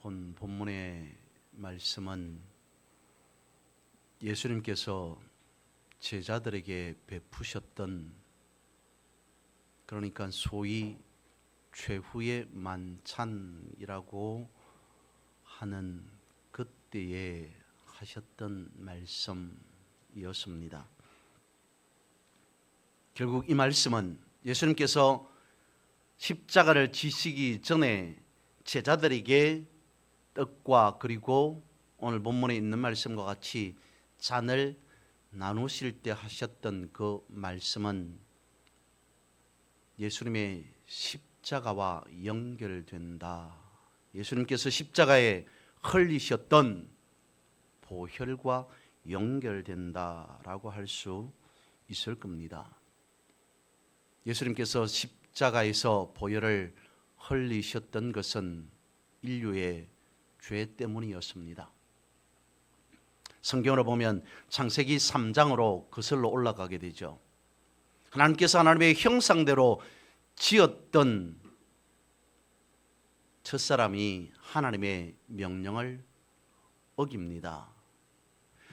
본 본문의 말씀은 예수님께서 제자들에게 베푸셨던, 그러니까 소위 최후의 만찬이라고 하는 그때에 하셨던 말씀이었습니다. 결국 이 말씀은 예수님께서 십자가를 지시기 전에 제자들에게 떡과 그리고 오늘 본문에 있는 말씀과 같이 잔을 나누실 때 하셨던 그 말씀은 예수님의 십자가와 연결된다. 예수님께서 십자가에 흘리셨던 보혈과 연결된다라고 할 수 있을 겁니다. 예수님께서 십자가에서 보혈을 흘리셨던 것은 인류의 죄 때문이었습니다. 성경으로 보면 창세기 3장으로 거슬러 올라가게 되죠. 하나님께서 하나님의 형상대로 지었던 첫사람이 하나님의 명령을 어깁니다.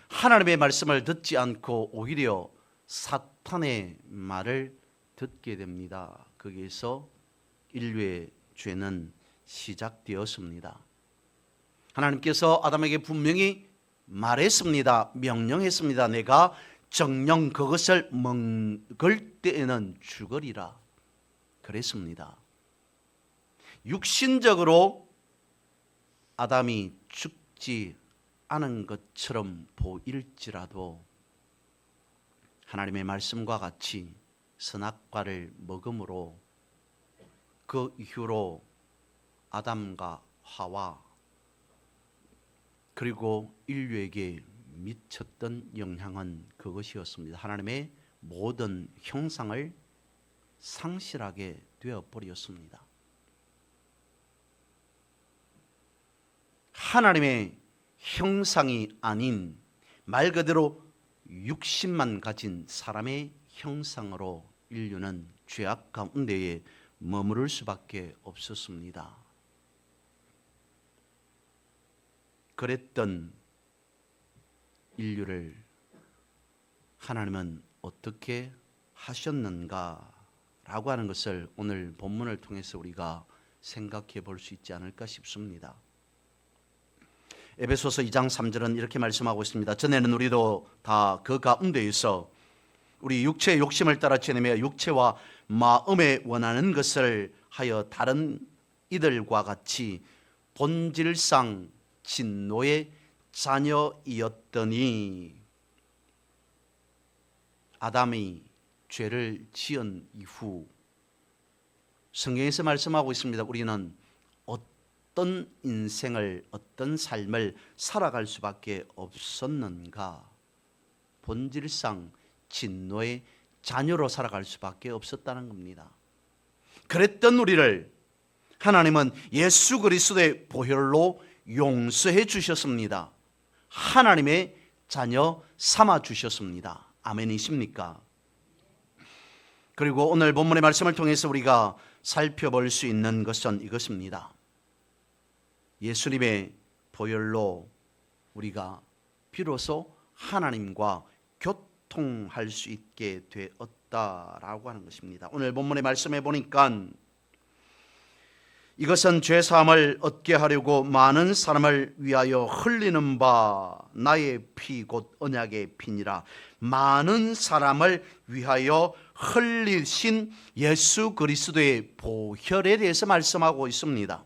하나님의 말씀을 듣지 않고 오히려 사탄의 말을 듣게 됩니다. 거기에서 인류의 죄는 시작되었습니다. 하나님께서 아담에게 분명히 말했습니다. 명령했습니다. 내가 정녕 그것을 먹을 때에는 죽으리라 그랬습니다. 육신적으로 아담이 죽지 않은 것처럼 보일지라도 하나님의 말씀과 같이 선악과를 먹음으로 그 이후로 아담과 하와 그리고 인류에게 미쳤던 영향은 그것이었습니다. 하나님의 모든 형상을 상실하게 되어버렸습니다. 하나님의 형상이 아닌 말 그대로 육신만 가진 사람의 형상으로 인류는 죄악 가운데에 머무를 수밖에 없었습니다. 그랬던 인류를 하나님은 어떻게 하셨는가라고 하는 것을 오늘 본문을 통해서 우리가 생각해 볼 수 있지 않을까 싶습니다. 에베소서 2장 3절은 이렇게 말씀하고 있습니다. 전에는 우리도 다 그 가운데에서 우리 육체의 욕심을 따라 지내며 육체와 마음에 원하는 것을 하여 다른 이들과 같이 본질상 진노의 자녀이었더니 아담이 죄를 지은 이후 성경에서 말씀하고 있습니다. 우리는 어떤 인생을, 어떤 삶을 살아갈 수밖에 없었는가? 본질상 진노의 자녀로 살아갈 수밖에 없었다는 겁니다. 그랬던 우리를 하나님은 예수 그리스도의 보혈로 용서해 주셨습니다. 하나님의 자녀 삼아 주셨습니다. 아멘이십니까? 그리고 오늘 본문의 말씀을 통해서 우리가 살펴볼 수 있는 것은 이것입니다. 예수님의 보혈로 우리가 비로소 하나님과 교통할 수 있게 되었다라고 하는 것입니다. 오늘 본문의 말씀에 보니까 이것은 죄사함을 얻게 하려고 많은 사람을 위하여 흘리는 바 나의 피 곧 언약의 피니라. 많은 사람을 위하여 흘리신 예수 그리스도의 보혈에 대해서 말씀하고 있습니다.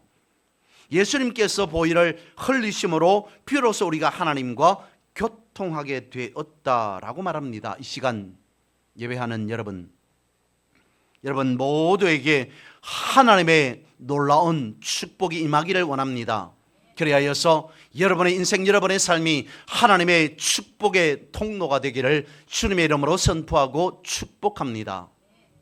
예수님께서 보혈을 흘리심으로 비로소 우리가 하나님과 교통하게 되었다라고 말합니다. 이 시간 예배하는 여러분 모두에게 하나님의 놀라운 축복이 임하기를 원합니다. 그리하여서 여러분의 인생, 여러분의 삶이 하나님의 축복의 통로가 되기를 주님의 이름으로 선포하고 축복합니다.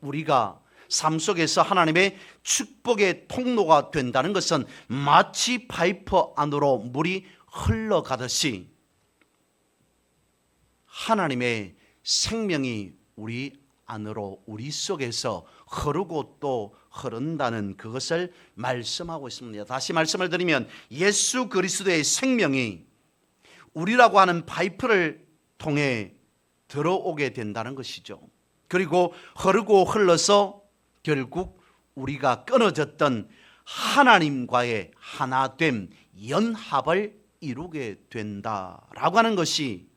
우리가 삶 속에서 하나님의 축복의 통로가 된다는 것은 마치 파이프 안으로 물이 흘러가듯이 하나님의 생명이 우리 안으로, 우리 속에서 흐르고 또 흐른다는 그것을 말씀하고 있습니다. 다시 말씀을 드리면 예수 그리스도의 생명이 우리라고 하는 파이프를 통해 들어오게 된다는 것이죠. 그리고 흐르고 흘러서 결국 우리가 끊어졌던 하나님과의 하나됨, 연합을 이루게 된다라고 하는 것이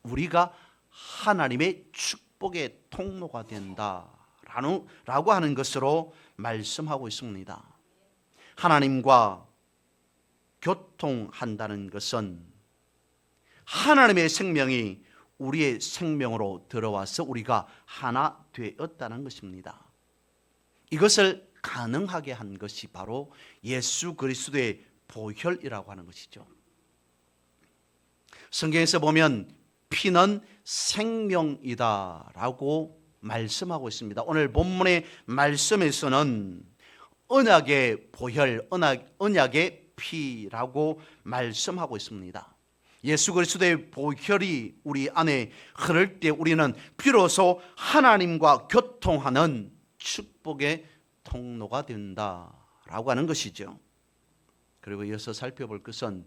우리가 하나님의 축복의 통로가 된다라고 하는 것으로 말씀하고 있습니다. 하나님과 교통한다는 것은 하나님의 생명이 우리의 생명으로 들어와서 우리가 하나 되었다는 것입니다. 이것을 가능하게 한 것이 바로 예수 그리스도의 보혈이라고 하는 것이죠. 성경에서 보면 피는 생명이다라고 말씀하고 있습니다. 오늘 본문의 말씀에서는 언약의 보혈, 언약의 피라고 말씀하고 있습니다. 예수 그리스도의 보혈이 우리 안에 흐를 때 우리는 비로소 하나님과 교통하는 축복의 통로가 된다라고 하는 것이죠. 그리고 이어서 살펴볼 것은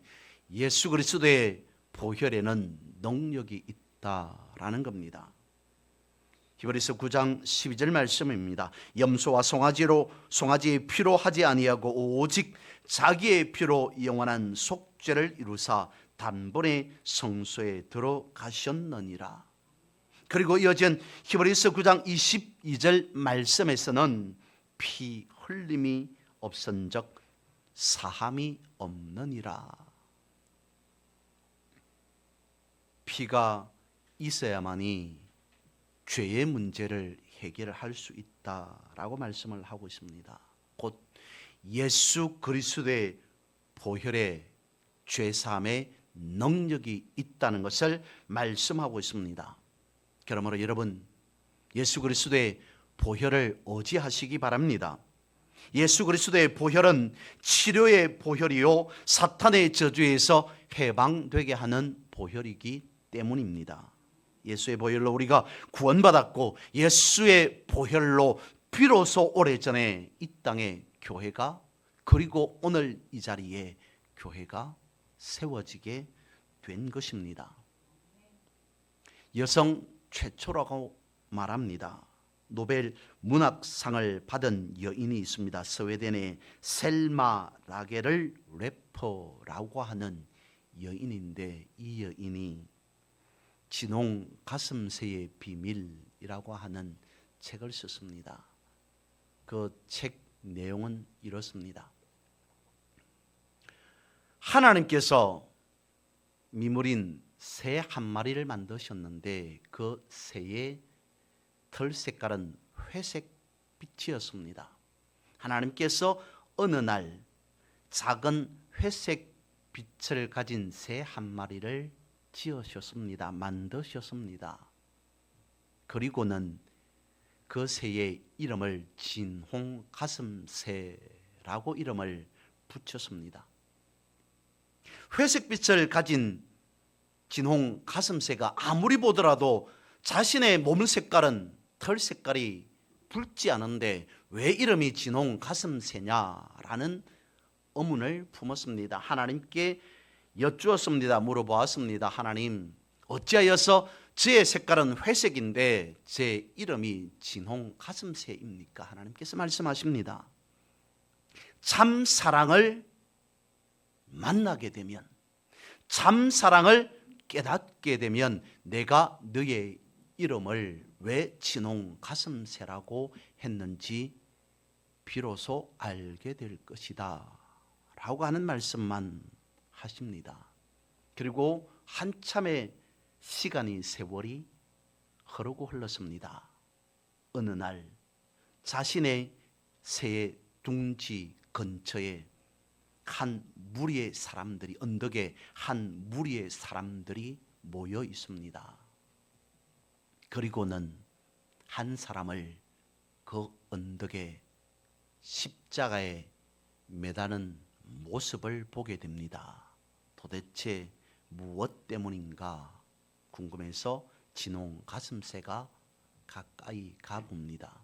예수 그리스도의 보혈에는 능력이 있다라는 겁니다. 히브리서 9장 12절 말씀입니다. 염소와 송아지의 피로 하지 아니하고 오직 자기의 피로 영원한 속죄를 이루사 단번에 성소에 들어가셨느니라. 그리고 이어진 히브리서 9장 22절 말씀에서는 피 흘림이 없은즉 사함이 없느니라. 피가 있어야만이 죄의 문제를 해결할 수 있다라고 말씀을 하고 있습니다. 곧 예수 그리스도의 보혈에 죄사함의 능력이 있다는 것을 말씀하고 있습니다. 그러므로 여러분 예수 그리스도의 보혈을 의지하시기 바랍니다. 예수 그리스도의 보혈은 치료의 보혈이요 사탄의 저주에서 해방되게 하는 보혈이기 때문입니다. 예수의 보혈로 우리가 구원받았고 예수의 보혈로 비로소 오래전에 이 땅에 교회가 그리고 오늘 이 자리에 교회가 세워지게 된 것입니다. 여성 최초라고 말합니다. 노벨 문학상을 받은 여인이 있습니다. 스웨덴의 셀마 라겔을 래퍼라고 하는 여인인데 이 여인이 진홍 가슴새의 비밀이라고 하는 책을 썼습니다. 그 책 내용은 이렇습니다. 하나님께서 미물인 새 한 마리를 만드셨는데 그 새의 털 색깔은 회색 빛이었습니다. 하나님께서 어느 날 작은 회색 빛을 가진 새 한 마리를 지으셨습니다. 만드셨습니다. 그리고는 그 새의 이름을 진홍 가슴새라고 이름을 붙였습니다. 회색 빛을 가진 진홍 가슴새가 아무리 보더라도 자신의 몸 색깔은 털 색깔이 붉지 않은데 왜 이름이 진홍 가슴새냐라는 의문을 품었습니다. 하나님께 여쭈었습니다. 물어보았습니다. 하나님, 어찌하여서 제 색깔은 회색인데 제 이름이 진홍 가슴새입니까? 하나님께서 말씀하십니다. 참 사랑을 만나게 되면, 참 사랑을 깨닫게 되면 내가 너의 이름을 왜 진홍 가슴새라고 했는지 비로소 알게 될 것이다 라고 하는 말씀만 하십니다. 그리고 한참의 시간이 세월이 흐르고 흘렀습니다. 어느 날 자신의 새의 둥지 근처에 한 무리의 사람들이 언덕에 한 무리의 사람들이 모여 있습니다. 그리고는 한 사람을 그 언덕에 십자가에 매다는 모습을 보게 됩니다. 도대체 무엇 때문인가 궁금해서 진홍 가슴새가 가까이 가봅니다.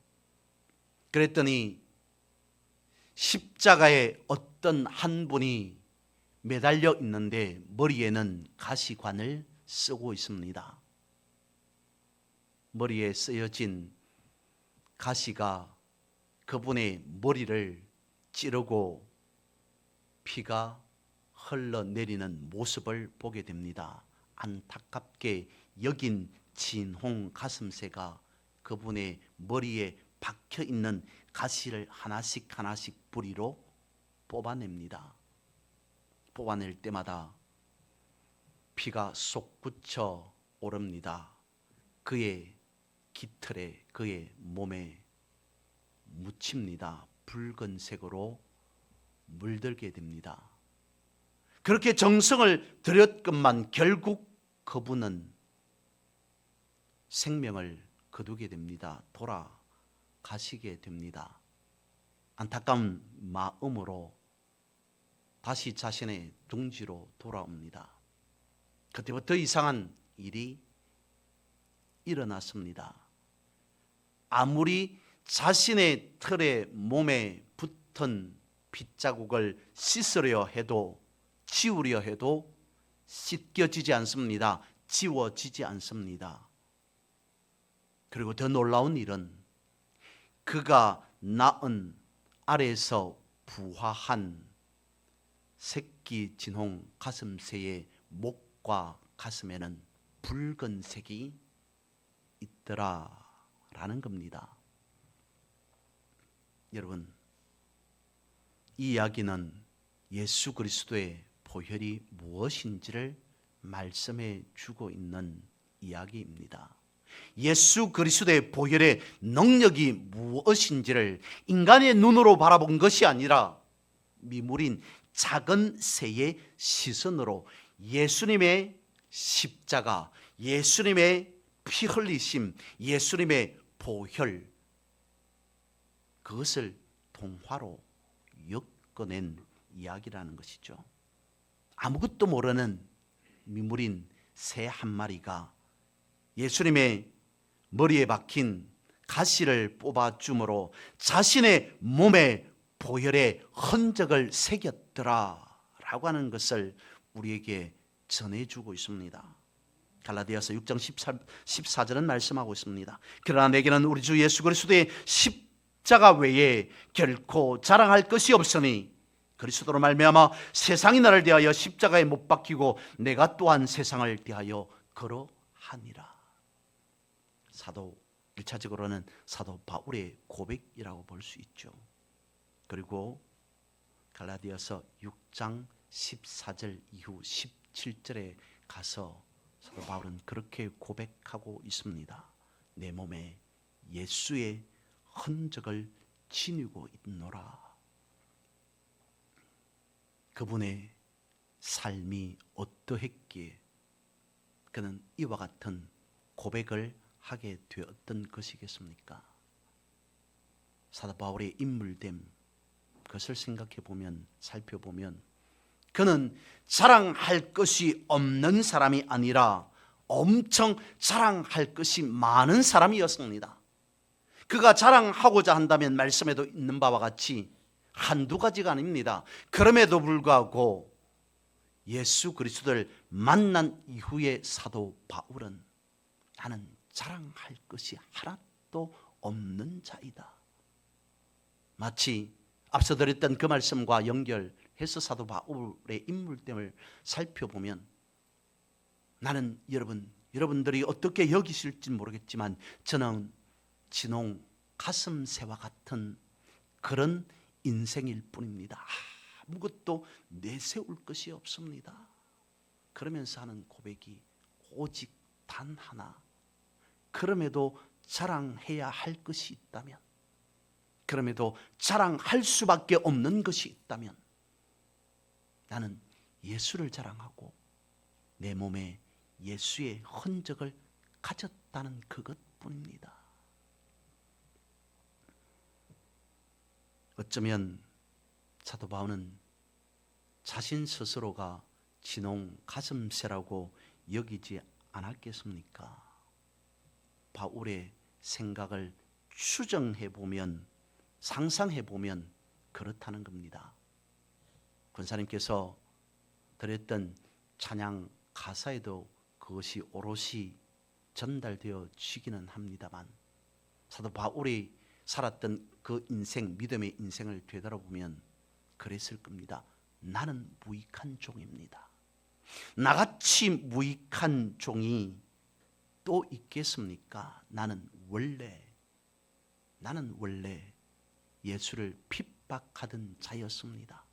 그랬더니 십자가에 어떤 한 분이 매달려 있는데 머리에는 가시관을 쓰고 있습니다. 머리에 쓰여진 가시가 그분의 머리를 찌르고 피가 흘러내리는 모습을 보게 됩니다. 안타깝게 여긴 진홍 가슴새가 그분의 머리에 박혀 있는 가시를 하나씩 부리로 뽑아냅니다. 뽑아낼 때마다 피가 솟구쳐 오릅니다. 그의 깃털에, 그의 몸에 묻힙니다. 붉은색으로 물들게 됩니다. 그렇게 정성을 들였건만 결국 그분은 생명을 거두게 됩니다. 돌아가시게 됩니다. 안타까운 마음으로 다시 자신의 둥지로 돌아옵니다. 그때부터 이상한 일이 일어났습니다. 아무리 자신의 털에 몸에 붙은 핏자국을 씻으려 해도, 지우려 해도 씻겨지지 않습니다. 지워지지 않습니다. 그리고 더 놀라운 일은 그가 낳은 알에서 부화한 새끼 진홍 가슴새의 목과 가슴에는 붉은색이 있더라라는 겁니다. 여러분, 이 이야기는 예수 그리스도의 보혈이 무엇인지를 말씀해 주고 있는 이야기입니다. 예수 그리스도의 보혈의 능력이 무엇인지를 인간의 눈으로 바라본 것이 아니라 미물인 작은 새의 시선으로 예수님의 십자가, 예수님의 피 흘리심, 예수님의 보혈, 그것을 동화로 엮어낸 이야기라는 것이죠. 아무것도 모르는 미물인 새 한 마리가 예수님의 머리에 박힌 가시를 뽑아줌으로 자신의 몸에 보혈의 흔적을 새겼더라라고 하는 것을 우리에게 전해주고 있습니다. 갈라디아서 6장 14절은 말씀하고 있습니다. 그러나 내게는 우리 주 예수 그리스도의 십자가 외에 결코 자랑할 것이 없으니 그리스도로 말미암아 세상이 나를 대하여 십자가에 못 박히고 내가 또한 세상을 대하여 그러하니라. 사도 1차적으로는 사도 바울의 고백이라고 볼 수 있죠. 그리고 갈라디아서 6장 14절 이후 17절에 가서 사도 바울은 그렇게 고백하고 있습니다. 내 몸에 예수의 흔적을 지니고 있노라. 그분의 삶이 어떠했기에 그는 이와 같은 고백을 하게 되었던 것이겠습니까? 사도 바울의 인물됨, 그것을 생각해 보면, 살펴보면 그는 자랑할 것이 없는 사람이 아니라 엄청 자랑할 것이 많은 사람이었습니다. 그가 자랑하고자 한다면 말씀에도 있는 바와 같이 한두 가지가 아닙니다. 그럼에도 불구하고 예수 그리스도를 만난 이후에 사도 바울은 나는 자랑할 것이 하나도 없는 자이다. 마치 앞서 드렸던 그 말씀과 연결해서 사도 바울의 인물됨을 살펴보면 나는 여러분들이 어떻게 여기실지 모르겠지만 저는 진홍 가슴새와 같은 그런 인생일 뿐입니다. 아무것도 내세울 것이 없습니다. 그러면서 하는 고백이 오직 단 하나, 그럼에도 자랑해야 할 것이 있다면, 그럼에도 자랑할 수밖에 없는 것이 있다면 나는 예수를 자랑하고 내 몸에 예수의 흔적을 가졌다는 그것뿐입니다. 어쩌면 사도 바울은 자신 스스로가 진홍 가슴새라고 여기지 않았겠습니까? 바울의 생각을 추정해 보면, 상상해 보면 그렇다는 겁니다. 권사님께서 드렸던 찬양 가사에도 그것이 오롯이 전달되어 지기는 합니다만, 사도 바울이 살았던 그 인생, 믿음의 인생을 되돌아보면 그랬을 겁니다. 나는 무익한 종입니다. 나같이 무익한 종이 또 있겠습니까? 나는 원래 예수를 핍박하던 자였습니다.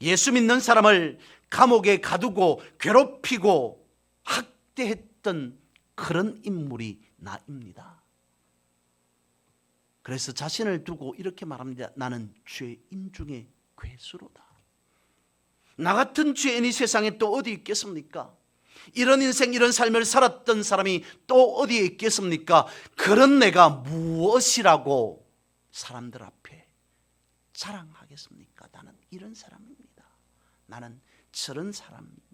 예수 믿는 사람을 감옥에 가두고 괴롭히고 학대했던 그런 인물이 나입니다. 그래서 자신을 두고 이렇게 말합니다. 나는 죄인 중에 괴수로다. 나 같은 죄인이 세상에 또 어디 있겠습니까? 이런 인생, 이런 삶을 살았던 사람이 또 어디에 있겠습니까? 그런 내가 무엇이라고 사람들 앞에 자랑하겠습니까? 나는 이런 사람입니다. 나는 저런 사람입니다.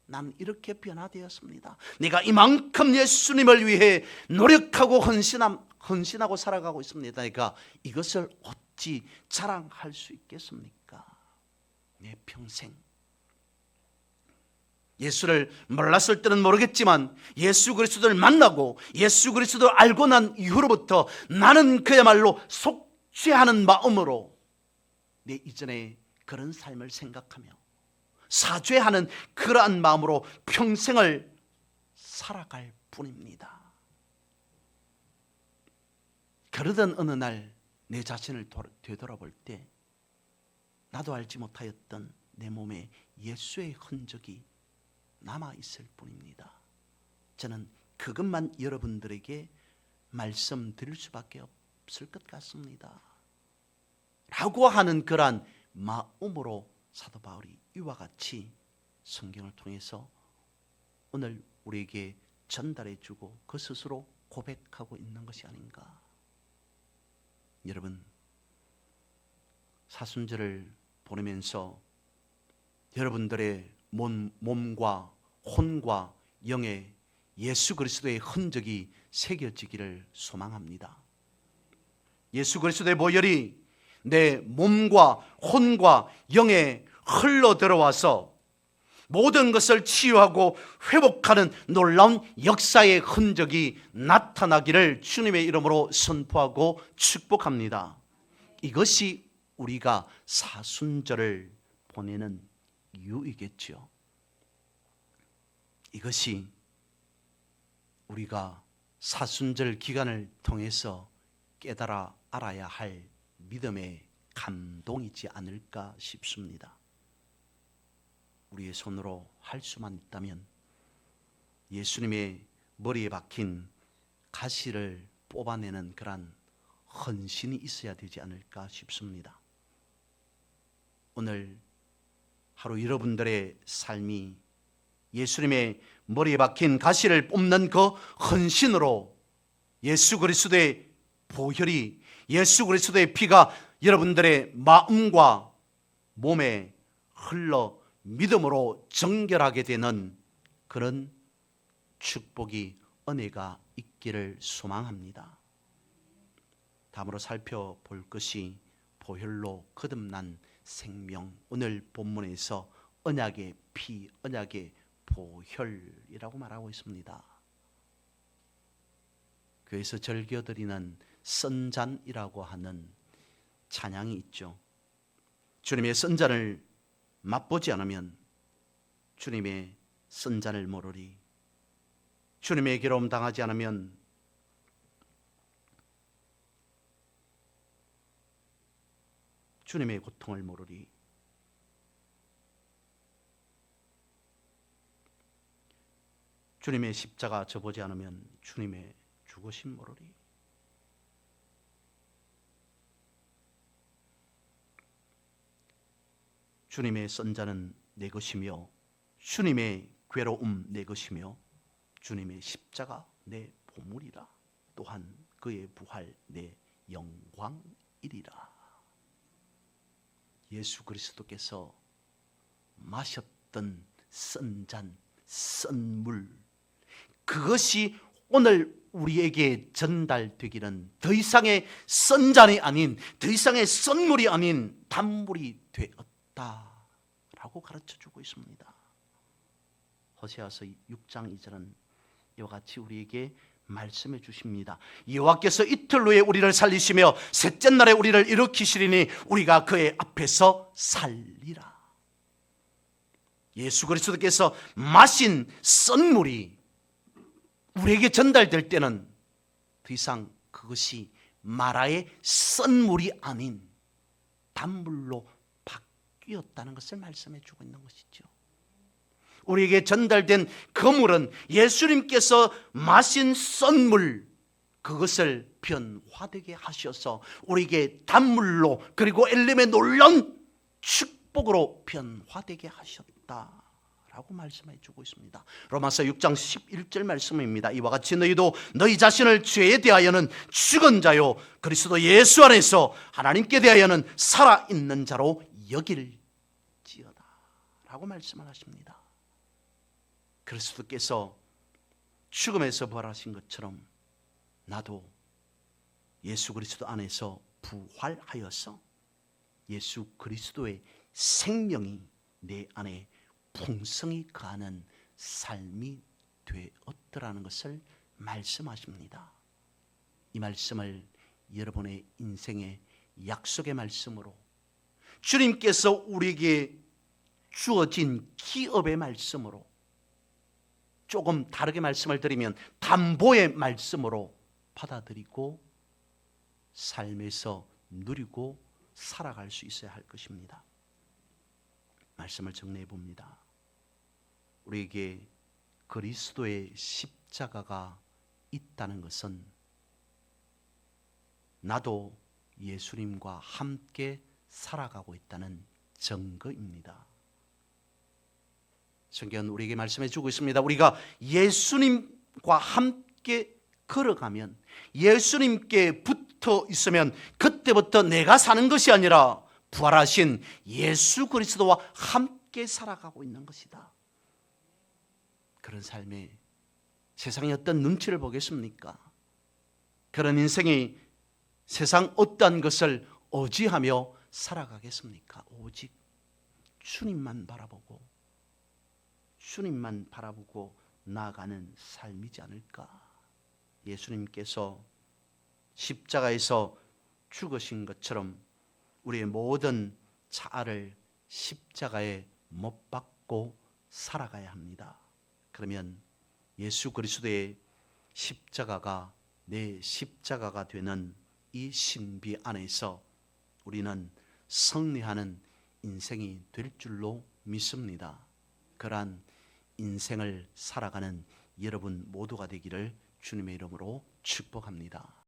나는 이렇게 변화되었습니다. 내가 이만큼 예수님을 위해 노력하고 헌신하고 살아가고 있습니다. 그러니까 이것을 어찌 자랑할 수 있겠습니까? 내 평생 예수를 몰랐을 때는 모르겠지만 예수 그리스도를 만나고 예수 그리스도를 알고 난 이후로부터 나는 그야말로 속죄하는 마음으로 내 이전에 그런 삶을 생각하며 사죄하는 그러한 마음으로 평생을 살아갈 뿐입니다. 그러던 어느 날 내 자신을 되돌아볼 때 나도 알지 못하였던 내 몸에 예수의 흔적이 남아있을 뿐입니다. 저는 그것만 여러분들에게 말씀드릴 수밖에 없을 것 같습니다. 라고 하는 그러한 마음으로 사도 바울이 이와 같이 성경을 통해서 오늘 우리에게 전달해 주고 그 스스로 고백하고 있는 것이 아닌가. 여러분, 사순절을 보내면서 여러분들의 몸과 혼과 영에 예수 그리스도의 흔적이 새겨지기를 소망합니다. 예수 그리스도의 보혈이 내 몸과 혼과 영에 흘러 들어와서 모든 것을 치유하고 회복하는 놀라운 역사의 흔적이 나타나기를 주님의 이름으로 선포하고 축복합니다. 이것이 우리가 사순절을 보내는 이유이겠죠. 이것이 우리가 사순절 기간을 통해서 깨달아 알아야 할 믿음의 감동이지 않을까 싶습니다. 우리의 손으로 할 수만 있다면 예수님의 머리에 박힌 가시를 뽑아내는 그런 헌신이 있어야 되지 않을까 싶습니다. 오늘 하루 여러분들의 삶이 예수님의 머리에 박힌 가시를 뽑는 그 헌신으로 예수 그리스도의 보혈이, 예수 그리스도의 피가 여러분들의 마음과 몸에 흘러 믿음으로 정결하게 되는 그런 축복이, 은혜가 있기를 소망합니다. 다음으로 살펴볼 것이 보혈로 거듭난 생명. 오늘 본문에서 언약의 피, 언약의 보혈이라고 말하고 있습니다. 교회에서 즐겨드리는 선잔이라고 하는 찬양이 있죠. 주님의 선잔을 맛보지 않으면 주님의 선잔을 모르리. 주님의 괴로움 당하지 않으면 주님의 고통을 모르리. 주님의 십자가 져보지 않으면 주님의 죽으심 모르리. 주님의 선자는 내 것이며 주님의 괴로움 내 것이며 주님의 십자가 내 보물이라. 또한 그의 부활 내 영광이리라. 예수 그리스도께서 마셨던 선잔, 선물, 그것이 오늘 우리에게 전달되기는 더 이상의 선잔이 아닌, 더 이상의 선물이 아닌 단물이 되었다라고 가르쳐주고 있습니다. 호세아서 6장 2절은 이와 같이 우리에게 말씀해 주십니다. 여호와께서 이틀 후에 우리를 살리시며 셋째 날에 우리를 일으키시리니 우리가 그의 앞에서 살리라. 예수 그리스도께서 마신 선물이 우리에게 전달될 때는 더 이상 그것이 마라의 선물이 아닌 단물로 바뀌었다는 것을 말씀해 주고 있는 것이죠. 우리에게 전달된 그물은 예수님께서 마신 선물, 그것을 변화되게 하셔서 우리에게 단물로, 그리고 엘림의 놀라운 축복으로 변화되게 하셨다라고 말씀해 주고 있습니다. 로마서 6장 11절 말씀입니다. 이와 같이 너희도 너희 자신을 죄에 대하여는 죽은 자요 그리스도 예수 안에서 하나님께 대하여는 살아있는 자로 여길지어다 라고 말씀을 하십니다. 그리스도께서 죽음에서 부활하신 것처럼 나도 예수 그리스도 안에서 부활하여서 예수 그리스도의 생명이 내 안에 풍성히 거하는 삶이 되었더라는 것을 말씀하십니다. 이 말씀을 여러분의 인생의 약속의 말씀으로, 주님께서 우리에게 주어진 기업의 말씀으로, 조금 다르게 말씀을 드리면 담보의 말씀으로 받아들이고 삶에서 누리고 살아갈 수 있어야 할 것입니다. 말씀을 정리해 봅니다. 우리에게 그리스도의 십자가가 있다는 것은 나도 예수님과 함께 살아가고 있다는 증거입니다. 성경은 우리에게 말씀해 주고 있습니다. 우리가 예수님과 함께 걸어가면, 예수님께 붙어 있으면 그때부터 내가 사는 것이 아니라 부활하신 예수 그리스도와 함께 살아가고 있는 것이다. 그런 삶에 세상에 어떤 눈치를 보겠습니까? 그런 인생이 세상 어떠한 것을 의지하며 살아가겠습니까? 오직 주님만 바라보고 주님만 바라보고 나아가는 삶이지 않을까? 예수님께서 십자가에서 죽으신 것처럼 우리의 모든 자아를 십자가에 못 박고 살아가야 합니다. 그러면 예수 그리스도의 십자가가 내 십자가가 되는 이 신비 안에서 우리는 승리하는 인생이 될 줄로 믿습니다. 그러한 인생을 살아가는 여러분 모두가 되기를 주님의 이름으로 축복합니다.